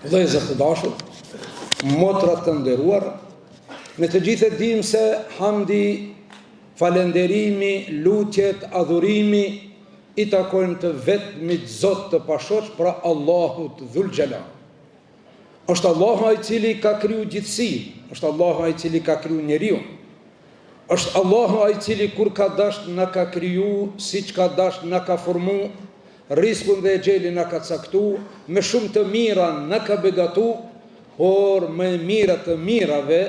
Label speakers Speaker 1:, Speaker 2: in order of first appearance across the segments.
Speaker 1: Vëllezër të dashur, motra të nderuar, ne të gjithë e dim se hamdi, falënderimi, lutjet, adhurimi i takojnë të vetmit Zot të pashoq, pra Allahut Dhul Xhelal. Është Allahu ai cili ka kriju gjithësinë, është Allahu ai cili ka kriju njeriu. Është Allahu ai cili kur ka dash na ka kriju, siç ka dash na ka formu, riskun dhe gjelin na ka caktu, me shumë të mira na ka begatu, por me mira të mirave,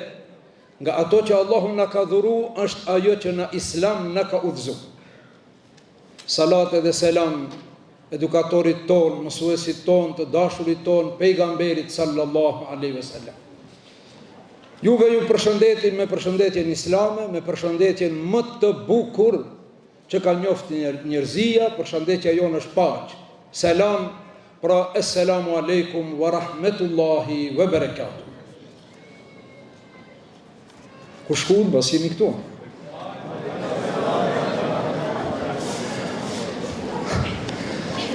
Speaker 1: nga ato që Allahu na ka dhuru, është ajo që në Islam na ka udhëzu. Salat dhe selam edukatorit ton, mësuesit ton, të dashurit ton, pejgamberit sallallahu alaihi wasallam. Juve ju përshëndetin me përshëndetjen islame, me përshëndetjen më të bukur që ka njoftë njerëzia, përshëndetja jonë është paqë. Selam, pra assalamu alaikum wa rahmetullahi wa barakatuh. Ku shkun, bas jemi këtu.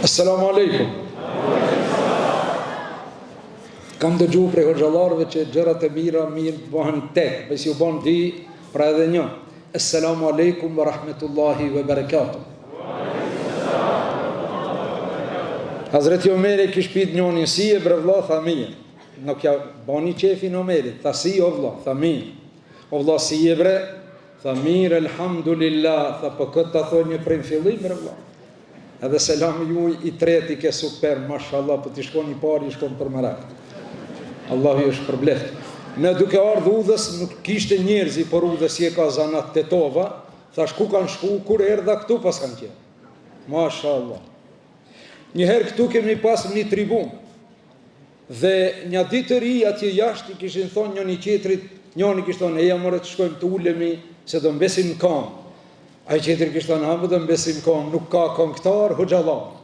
Speaker 1: Assalamu alaikum. Kam dëgju prej hoxhallarëve që gjërat e mira mirë bëhen tek, bes ju bën di, pra edhe një. Assalamu alaikum wa rahmetullahi wa barakatuh. Hazreti Omeri kish pit njoni si e bre vlla, tha mirë. Nuk ja bani qefin Omerit, tha si o vlla, tha mirë. O vlla si e bre, tha mirë, elhamdulillah, tha po këtë ta thonjë një prej fillim bre vlla. Edhe selami juj i treti ke super, mashallah, po t'i shkon një pari, i shkon për merak. Allahu ju është përbleft. Ne duke ardhë udhës, nuk kishte njerëzi, por udhës je ka zanat të tova, thash ku kanë shku, kur erdha këtu pas kanë qenë. Mashallah. Njëherë këtu kemi pas një tribun, dhe një ditë të ri atje jashtë i kishin thonë njëni qetrit, njëni kishtë thonë, eja mërë të shkojmë të ulemi, se do mbesim kam. A i qetri kishtë thonë, hamë do mbesim kam, nuk ka këngëtar, hoxhallar.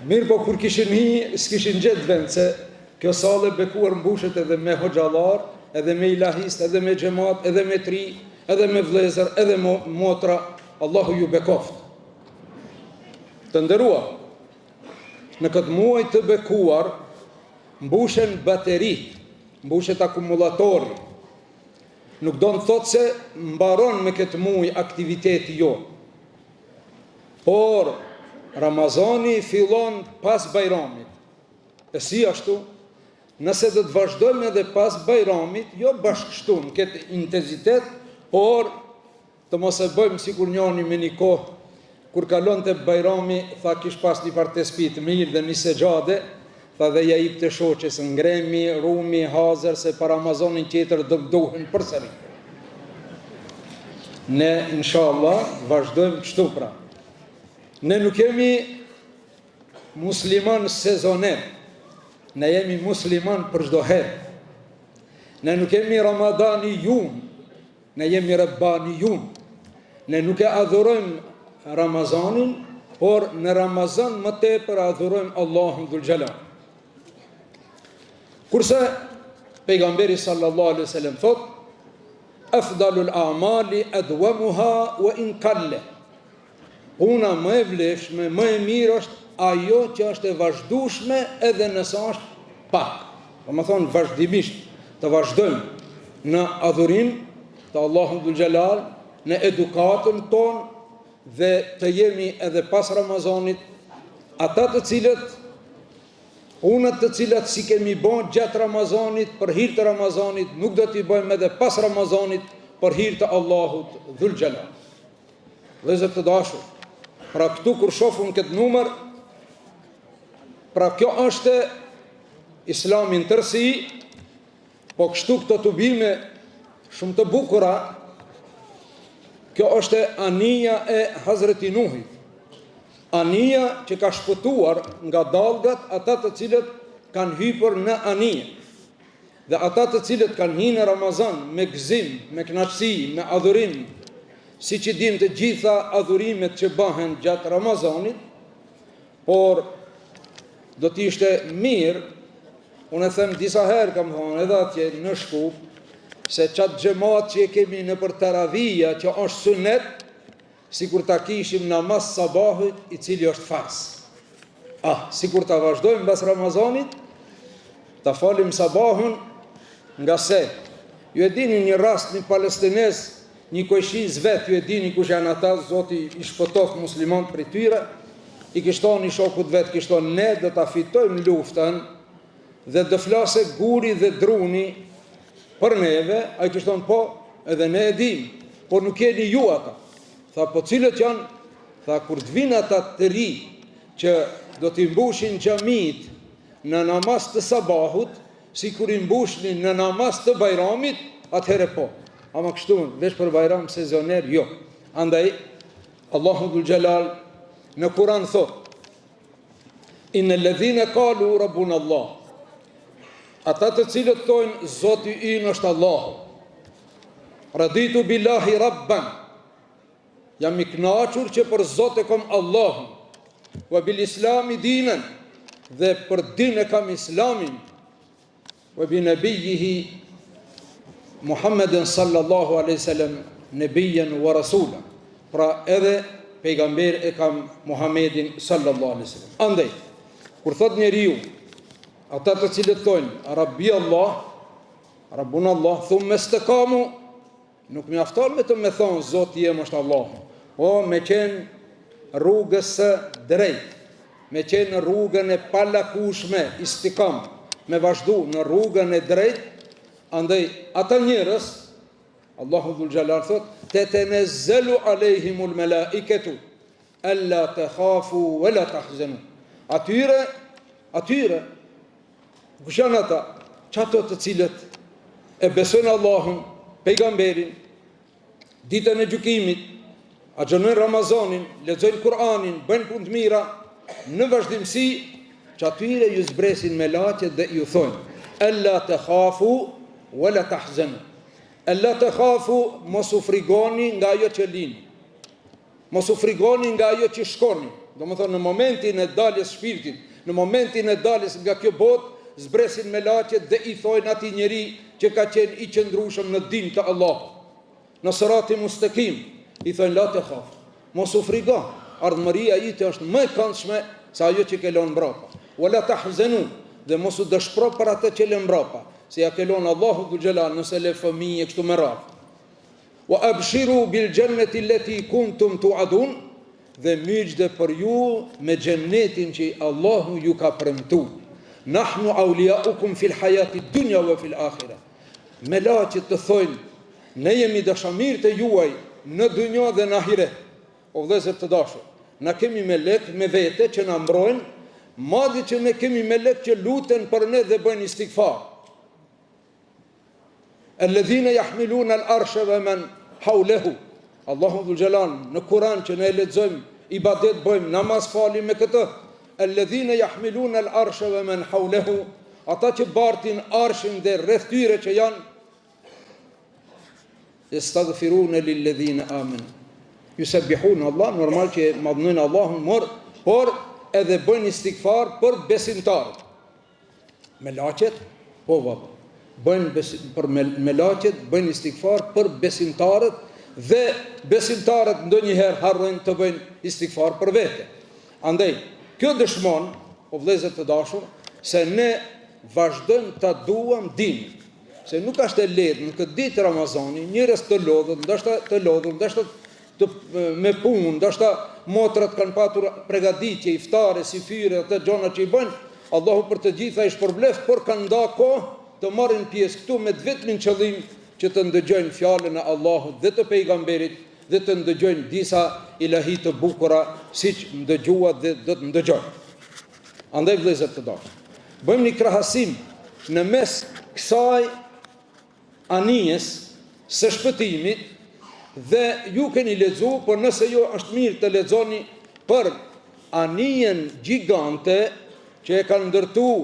Speaker 1: Mirë po kur kishin hi, s'kishin gjithë vend, se kjo sale bekuar mbushet edhe me hoxhallar, edhe me ilahist, edhe me xhamat, edhe me tri, edhe me vlezër, edhe me motra, Allahu ju bekoft. Të nderuar, në këtë muaj të bekuar, mbushen baterit, mbushet akumulatori. Nuk do në thotë se mbaron me këtë muaj aktiviteti jo. Por, Ramazani fillon pas Bajramit. E si ashtu, nëse do të vazhdojmë edhe pas Bajramit, jo bashkështu në këtë intensitet, por të mos e bëjmë sikur njani me një kohë, kur kalon të Bajrami, tha kish pas një partespit mirë dhe një segjade, tha dhe ja ip të shoqes ngremi, rumi, hazër, se për Ramazanin tjetër dëmdohen përsëri. Ne, inshallah, vazhdojmë kështu pra. Ne nuk jemi musliman sezoner, ne jemi musliman për çdo herë. Ne nuk jemi Ramadani jum, ne jemi Rabbani jum. Ne nuk e adhurojmë Ramazanin, por në Ramazan më tepër adhurojmë Allahun Dhul Xhelal. Kurse pejgamberi sallallahu alaihi wasallam thot, afdalul a'mali adwamuha wa in qalla. Puna më e vlefshme, më e mirë është ajo që është e vazhdueshme edhe nëse është pak. Do të thonë vazhdimisht të vazhdojmë në adhurim të Allahut Dhul Xhelal, në edukatën tonë dhe të jemi edhe pas Ramazanit ata të cilët punët të cilat si kemi bën gjatë Ramazanit për hir të Ramazanit nuk do t'i bëjmë edhe pas Ramazanit për hir të Allahut Dhul Xhelal. Vëllezër të dashur, pra këtu kur shohun këtë numër, pra kjo është Islamin tërsi, po kështu këto tubime shumë të bukura, kjo është anija e Hazreti Nuhit. Anija që ka shpëtuar nga dallgat ata të cilët kanë hyrë në anije. Dhe ata të cilët kanë hyrë në Ramazan me gëzim, me kënaqësi, me adhurim, siç i dim të gjitha adhurimet që bëhen gjatë Ramazanit, por do të ishte mirë, unë e them disa herë kam thënë edhe atje në Shkup, se qatë xhamat që e kemi në për taravija që është sunet, si kur ta kishim namaz sabahit i cili është fars. Sikur ta vazhdojmë mbas Ramazanit, ta falim sabahun, nga se ju e dini një rast, një palestinez, një kojshiz vet, ju e dini kush janë ata, Zoti i shpëtoft muslimanët prej tyre, i kishton i shokut vet, kishton ne do ta fitojmë luftën dhe do flase guri dhe druni për neve, ai kishton po, edhe ne e dim, por nuk jeni ju ata. Tha, po cilët janë? Tha, kur të vinë ata të ri që do t'i mbushin xhamit në namaz të sabahut, si kur i mbushnin në namaz të bajramit, atëhere po. Ama kështu, veç për bajram sezoner, jo. Andaj, Allahu dhul Gjelal në Kur'an thot, Inna alladhina qalu rabbuna Allah. Ata të cilët thojnë Zoti ynë është Allahu. Raditu billahi rabban. Jam i kënaqur që për Zot e kam Allahun. Wa bil islami dinan, dhe për din e kam islamin. Wa bi nabiyhi Muhammeden sallallahu alaihi wasallam nabiyan wa rasula. Pra edhe pejgamber e kam Muhammedin sallallahu alaihi wasallam. Andaj, kur thot njeriu, ata të cilët thonë Rabbi Allah, Rabbun Allah, thumma istaqamu, nuk mjafton vetëm me thonë Zoti jem është Allah, po me qenë rrugës së drejtë, me qenë në rrugën e palakushme, istikam, me vazhdu në rrugën e drejtë. Andaj ata njerëz, Allahu dhul Gjelal thot, tetenezzelu alejhimul melaiketu alla takhafu wala tahzanu. Atyre kush janë ata? Çato të cilët e besojnë Allahun, pejgamberin, ditën e gjykimit, agjërojnë Ramazanin, lexojnë Kur'anin, bëjnë punë të mira, në vazhdimsi që atyre ju zbresin me laqet dhe ju thonë alla takhafu wala tahzanu. Alla takhafu, mos u frigoni nga ajo që lini, mos u frigoni nga ajo që shkoni. Do më thonë, në momentin e daljes shpirtit, në momentin e daljes nga kjo botë, zbresin me laqet dhe i thojnë ati njeri që ka qenë i qëndrushëm në din të Allah, në sirati mustaqim, i thojnë la takhaf, mos u frigo, ardhmëria ite është më e këndshme se ajo që ke lënë mbrapa. Wala tahzanu, dhe mos u dëshpëro për atë që lën mbrapa, se ja ke lënë Allahu dhul Gjelal nëse le fëmijë kështu me radhë. Wa abshiru bil jannati allati kuntum tu'adun, dhe mygjde për ju me xhennetin që Allahu ju ka premtuar. Nahnu awliyaukum fil hayati dunya wa fil akhirah. Me laqet të thojnë, ne jemi dashamir të juaj në dynja dhe në ahiret. O vëllezër të dashur, na kemi melek me vete që na mbrojnë, madje që ne kemi melek që luten për ne dhe bëjnë istighfar. Alladhina yahmiluna al-arsha wa man hawlahu. Allahu dhul Gjelal në Kur'an që ne lexojmë, ibadet bëjmë, namaz falim me këtë. Alladhina yahmiluna al-arsha wa man hawlahu, ata që bartin arshin dhe rreth tyre që janë, yastaghfiruna lilladhina amanu. Yusabbihuna Allah, normal që madhnojnë Allahun, por edhe bëjnë istighfar për besimtarët. Me laqet, po valla, me laqet bëjnë istighfar për besimtarët, dhe besimtarët ndonjëherë harrojnë të bëjnë istighfar për vete. Andaj, kjo dëshmon, o vëllezër të dashur, se ne vazhdojmë ta duam dinën. Se nuk është e lehtë në këtë ditë Ramazani, njerëz të lodhur, ndoshta me punë, ndoshta motrat kanë patur përgatitje iftare, si fyre, ato gjëra që i bëjnë, Allahu për të gjitha i shpërbleft, por kanë nda kohë të marrin pjesë këtu me vetmin qëllim që të ndëgjojnë fjalën e Allahut dhe të pejgamberit dhe të ndëgjojnë disa ilahi të bukura siç ndëgjuat dhe do të ndëgjojnë. Andaj vëllezër të dashur, bëjmë një krahasim në mes kësaj anijes së shpëtimit dhe ju keni lexuar, por nëse jo është mirë të lexoni për anijen gjigante që e kanë ndërtuar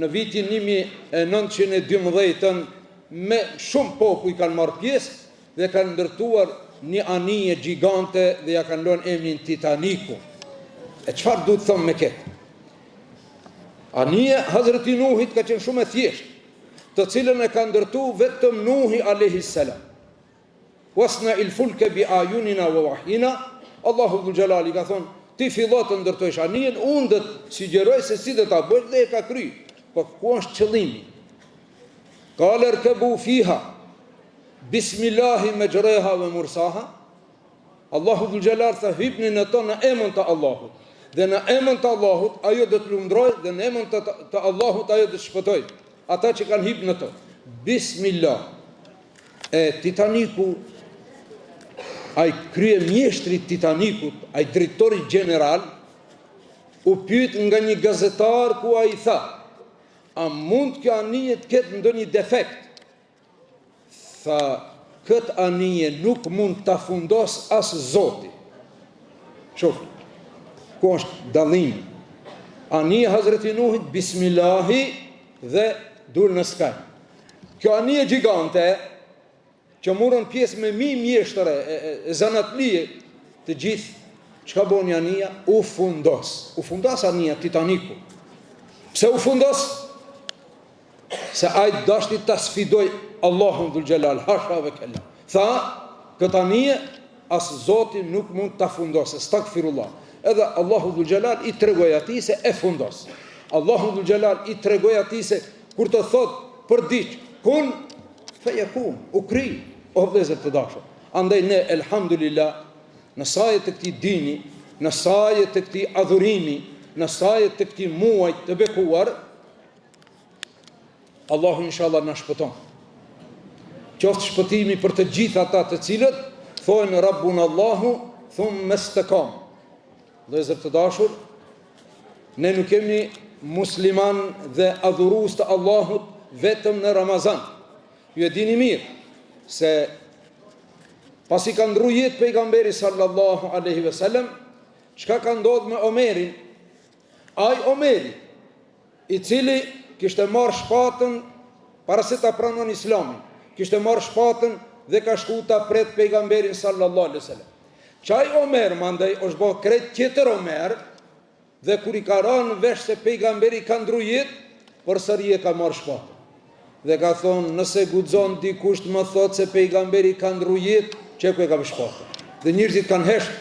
Speaker 1: në vitin 1912 me shumë popull kanë marrë pjesë dhe kanë ndërtuar një anije gjigante dhe ja kanë lënë emrin Titaniku. E çfarë duhet thëmë me këtë? Anije Hazreti Nuhit ka qenë shumë e thjeshtë, të cilën e ka ndërtuar vetëm Nuhi alayhis salam. Wasna il fulke bi ayunina wa wahyina. Allahu dhul Jalali ka thonë, ti fillon të ndërtojsh anijen, unë do të sugjeroj se si do ta bësh dhe e ka kry. Po ku është qëllimi? Qala irkabu fiha bismillahi majraha wa mursaha. Allahu dhul jalal tha hipni në to në emrin të Allahut. Dhe në emrin të Allahut ajo do të lumdroj dhe në emrin të Allahut ajo do të shpëtoj ata që kanë hip në to. Bismillah. E Titaniku, ai krye mjeshtri Titanikut, ai drejtori general, u pyet nga një gazetar ku ai tha, a mund kjo anije të ketë ndonjë defekt? Tha, këtë anije nuk mund ta fundos as Zoti. Shof, ku është dallimi? Anija Hazreti Nuhit, bismillahi dhe dul në skaj. Kjo anije gjigante, që morën pjesë me mjeshtëre e zanatlije, të gjithë, çka bën anija? U fundos. U fundos anija Titaniku. Pse u fundos? Se ai dashti ta sfidoj Allahun dhul xhelal, hasha ve kella. Tha, këtë anije as Zoti nuk mund ta fundosë. Stakfirullah. Edhe Allahu dhul xhelal i tregoi atij se e fundos. Allahu dhul xhelal i tregoi atij se kur të thot për diç, kun feyakun, u kri. O vëllezër të dashur, andaj ne elhamdulillah në sajet të këtij dini, në sajet të këtij adhurimi, në sajet të këtij muaj të bekuar, Allahu inshallah na shpëton. Qoftë shpëtimi për të gjithë ata të cilët thonë Rabbun Allahu thumma istaqam. Vëllezër të dashur, ne nuk kemi musliman dhe adhurues të Allahut vetëm në Ramazan. Ju e dini mirë se pasi ka ndru jetë pejgamberi sallallahu aleyhi ve sellem, çka ka ndodhur me Omerin? Ai Omeri, i cili kishte marrë shpatën para se ta pranon Islamin, kishte marrë shpatën dhe ka shku ta pret pejgamberin sallallahu aleyhi ve sellem. Çaj Omer mandej është bë krejt tjetër Omer, dhe kur i ka rënë vesh se pejgamberi ka ndru jetë, përsëri e ka marrë shpatën. Dhe ka thonë, nëse guxon dikush të më thotë se pejgamberi ka ndru jetë, çeku e ka shpatën. Dhe njerëzit kanë hesht,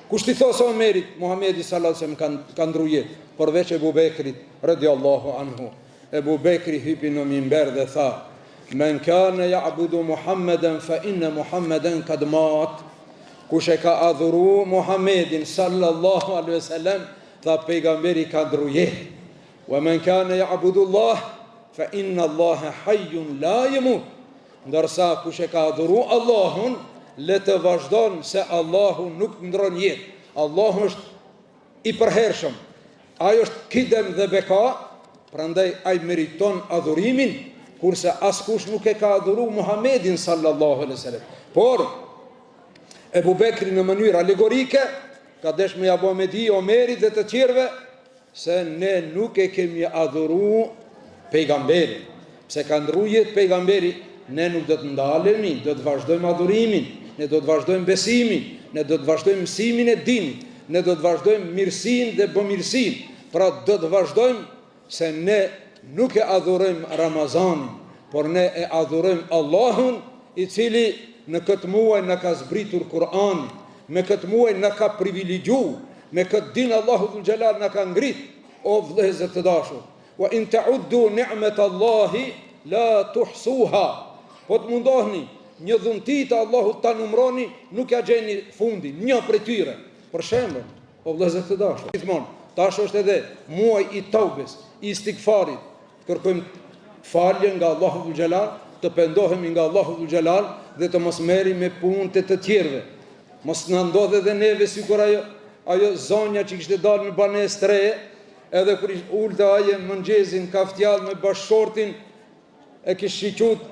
Speaker 1: kush ti thosë Omerit, Muhamedi sallallahu alaihi wasallam ka ndru jetë, përveç Ebu Bekrit radiallahu anhu. Ebu Bekri hypi në minber dhe tha, men kana ya'budu Muhammeden fa inna Muhammeden kad mat. Kush e ka adhuru Muhammedin sallallahu alaihi wasallam, tha pejgamberi ka ndru jetë. Wa men kana ya'budu Allah fa inna Allaha hayyun la yamut. Ndërsa kush e ka adhuru Allahun, le të vazhdon se Allahu nuk ndron jetë. Allahu është i përhershëm. Ai është kidem dhe beka, prandaj ai meriton adhurimin, kurse askush nuk e ka adhuru Muhammedin sallallahu alaihi wasallam. Por Ebu Bekri në mënyrë alegorike ka desh me ja bë me di Omerit dhe të tjerëve se ne nuk e kemi adhuru pejgamberin. Pse ka ndru jetë pejgamberi, ne nuk do të ndalemi, do të vazhdojmë adhurimin, ne do të vazhdojmë besimin, ne do të vazhdojmë mësimin e dinit, ne do të vazhdojmë mirësinë dhe bëmirësinë. Pra do të vazhdojmë se ne nuk e adhurojmë Ramazanin, por ne e adhurojmë Allahun, i cili në këtë muaj na ka zbritur Kur'anin, me këtë muaj na ka privilegjuar, me këtë din Allahu dhul xhelal na ka ngrit. O vëllezër të dashur, wa in ta'uddu ni'matallahi la tuhsuha. Po të mundohni një dhunti të Allahut ta numroni, nuk ja gjeni fundin, një prej tyre. Për shembull, o vëllezër të dashur, gjithmonë tash është edhe muaj i taubes, i istigfarit. Kërkojmë falje nga Allahu dhul xhelal, të pendohemi nga Allahu dhul xhelal dhe të mos merrim me punët e të tjerëve. Mos na ndodhe edhe neve sikur ajo zonja që kishte dalë në banesë të re, edhe kur ulte aje mëngjezin kaftjall me bashkëshortin, e kishte shiqut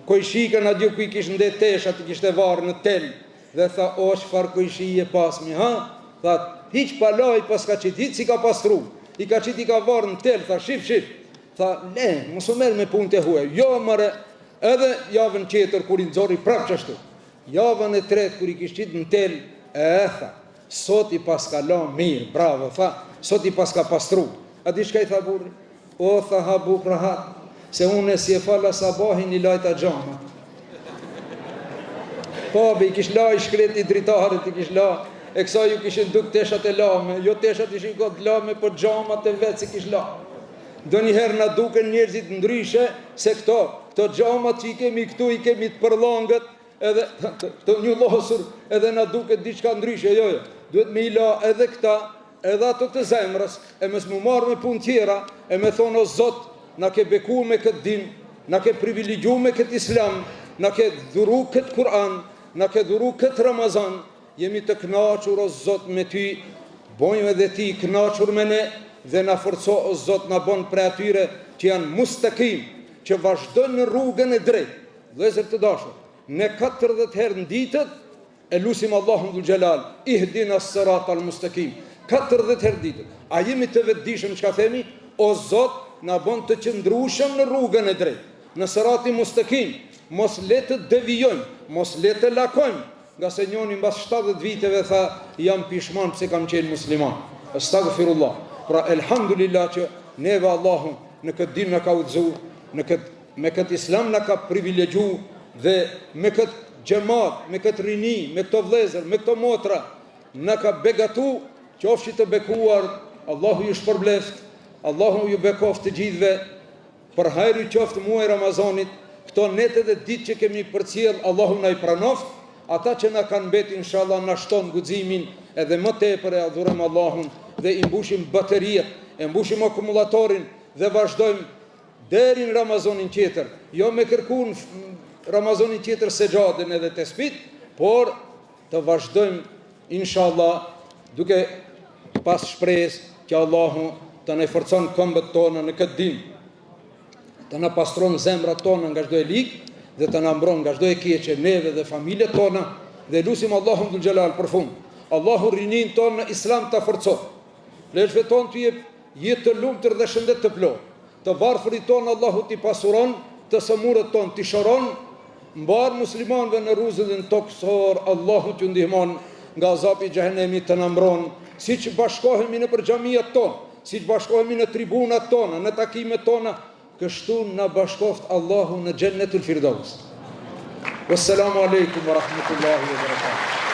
Speaker 1: kojshikën atje ku i kishte ndet tesha, ti kishte varë në tel, dhe tha, o çfarë kojshije pasmi, ha? Tha, hiq palaj pas ka qit, hiq si ka pastru, i ka qit i ka varë në tel, tha, shif. Tha, le, mos u merr me punët e huaja. Jo, mare, edhe javën tjetër kur i nxorri prapë çashtu. Javën e tretë kur i kishte qit në tel, tha, sot i paska la mirë, bravo, tha, sot i paska pastru. A di çka i tha burri? O, tha, ha buk rahat, se unë si e fala sabahin i lajta xhamat. Babi i kish la i shkret i dritarit, i kish la e kësa ju kishin duk teshat e lame, jo teshat ishin kot lame, po gjamat e vetë si kish lame. Do njëherë na duken njerëzit ndryshe, se këto gjamat që i kemi këtu, i kemi të përlangët, edhe të një losur, edhe na duket diçka ndryshe, jo, duhet me i la edhe këta, edhe ato të zemrës, e mes mu marrë me pun tjera, e me thonë o Zot, na ke beku me këtë din, na ke privilegju me këtë islam, na ke dhuru këtë Kur'an, na ke dhuru këtë Ramazan, jemi të knaqur o Zot me ty, bojmë edhe ti knaqur me ne, dhe na forco o Zot na bon për atyre që janë mustakim, që vazhdojnë në rrugën e drejtë. Vëllezër të dashur, ne 40 herë në ditët e lusim Allahun dhul xhelal, ihdina as-siratal mustaqim. 40 herë ditët. A jemi të vetëdijshëm çka themi? O Zot, na bon të qëndrueshëm në rrugën e drejtë, në siratin mustaqim. Mos le të devijojmë, mos le të lakojmë. Nga se njoni mbas 70 viteve tha, jam pishman pse kam qenë musliman. Astaghfirullah. Pra elhamdulillah që neve Allahun në këtë din na ka udhëzuar, me këtë islam na ka privilegju, dhe me këtë xhamat, me këtë rini, me këto vëllezër, me këto motra, na ka begatu, qofshi të bekuar, Allahu ju shpërbleft, Allahu ju bekoft të gjithëve, për hajri qoftë muaj Ramazanit, këto netë dhe ditë që kemi përcjell, Allahu na i pranoft, ata që na kanë mbet inshallah na shton guximin, edhe më tepër e adhurojmë Allahun dhe i mbushim bateriet, e mbushim akumulatorin dhe vazhdojmë deri në Ramazanin tjetër, jo me kërkuan Ramazanin tjetër sejaden edhe tespit, por të vazhdojmë inshallah duke pas shpresë që Allahu të na forcon këmbët tona në këtë din, të na pastron zemrat tona nga çdo e lig dhe të na mbron nga çdo e keqe neve dhe familjet tona, dhe lutim Allahun dhul xhelal për fund. Allahu rinin tonë në islam ta forcoj. Lejve tonë të jep jetë të lumtur dhe shëndet të plot. Të varfërit tonë Allahu t'i pasuron, të sëmurët tonë t'i shoron, mbar muslimanëve në rrugën toksor, Allahu t'ju ndihmon nga azapi i xhehenemit të na mbron, siç bashkohemi në xhamiat tonë, siç bashkohemi në tribunat tona, në takimet tona, kështu na bashkoft Allahu në Xhennetul Firdaus. Wassalamu alaikum wa rahmatullahi wa barakatuh.